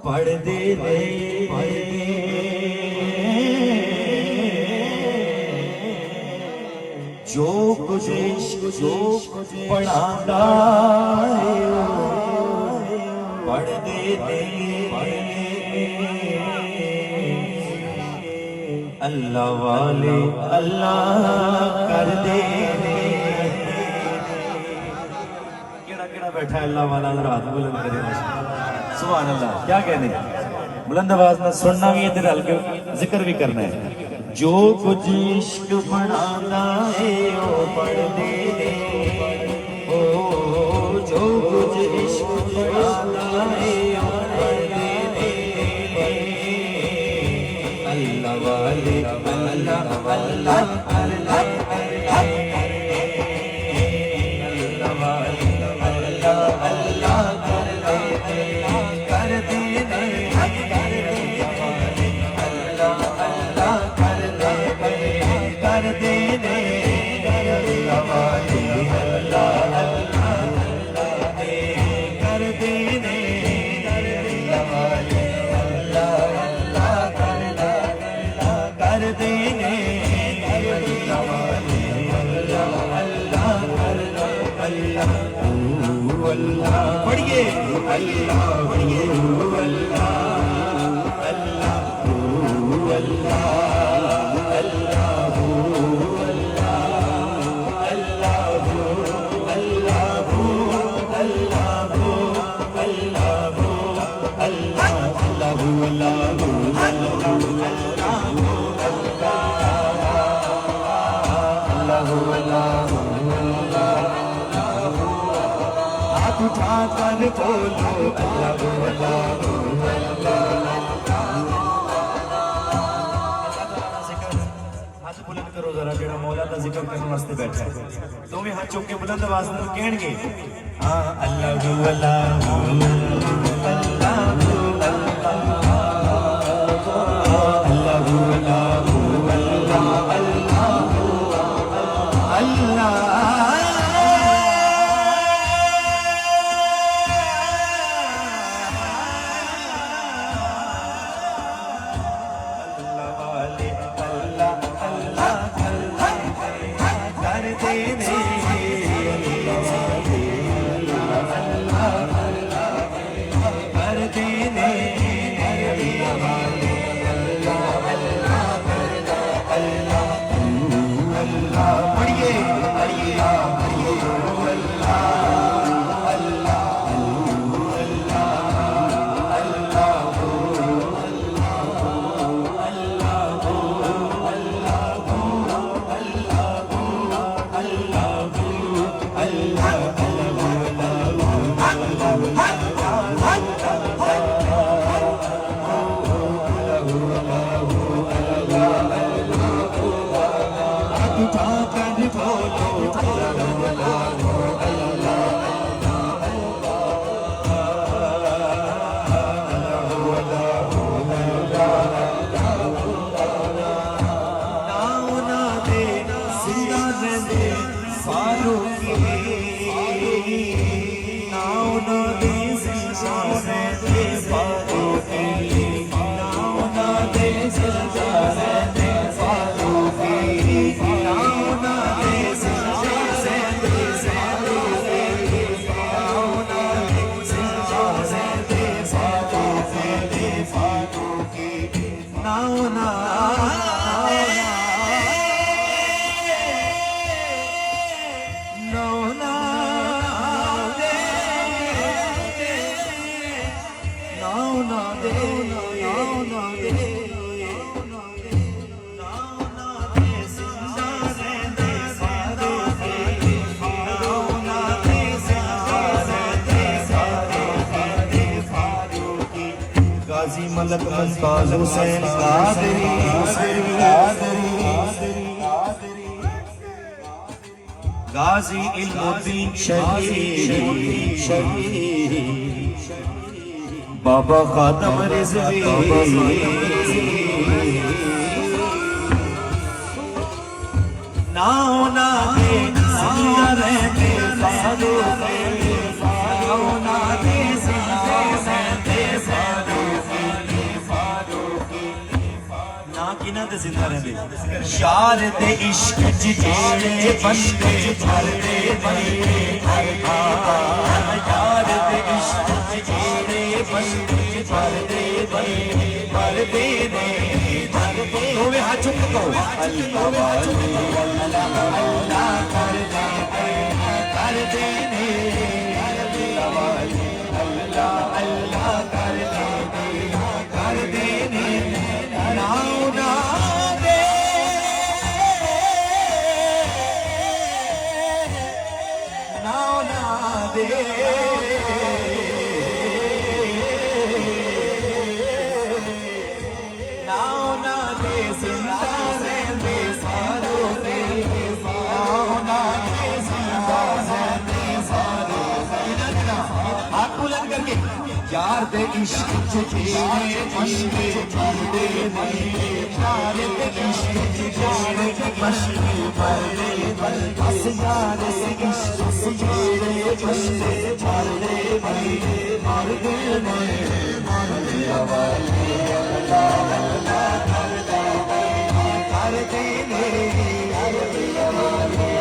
پڑھتے نے جو کچھ پڑھاتا ہے پڑھتے نے اللہ والے اللہ کر دے کیڑا بیٹھا ہے اللہ والا رات بلند کرے سبحان اللہ کیا کہنے بلند آواز میں سننا بھی ادھر ہلکے ذکر بھی کرنا ہے جو کچھ عشق بنانا ہے وہ پڑھ دے او جو کچھ عشق بنانا ہے وہ پڑھ دے اللہ والے اللہ اللہ اللہ پڑھیے اللہ پڑھیے اللہ اللہ اللہ اللہ اٹھا کر بولو اللہ ہاتھ بلند کرو ذرا جڑا مولا دا ذکر کرنے واسطے بیٹھا ہے دونوں ہاتھ چوک کے بلند آواز میں کہن گے ہاں اللہ اللہ ملک ممتاز حسین قادری غازی علم الدین شہید بابا خاتم رضوی ناؤ نا دے زندہ رہتے فادو ناؤ نا دے زندہ رہتے فادو تے زندہ رہندے یار دے عشق چ جیڑے بندے مردے نے یار دے عشق چ جیڑے بندے مردے نے ہوے ہاتھ چک کو اللہ والی اللہ کر دے نے اللہ والی اللہ کر دے نے ناؤ نا دے ناؤ نا دے ناؤ نا دے زندہ رہندے سارو دے ناؤ نا دے زندہ رہندے سارو ہاتھ بلند کر کے یار دے عشق چ جیڑے بندے مردے نے یار دے عشق چ جیڑے بندے مردے بس یار دے عشق چ جیڑے بندے مردے نے مردے والے اللہ اللہ کر دے نے مردے والے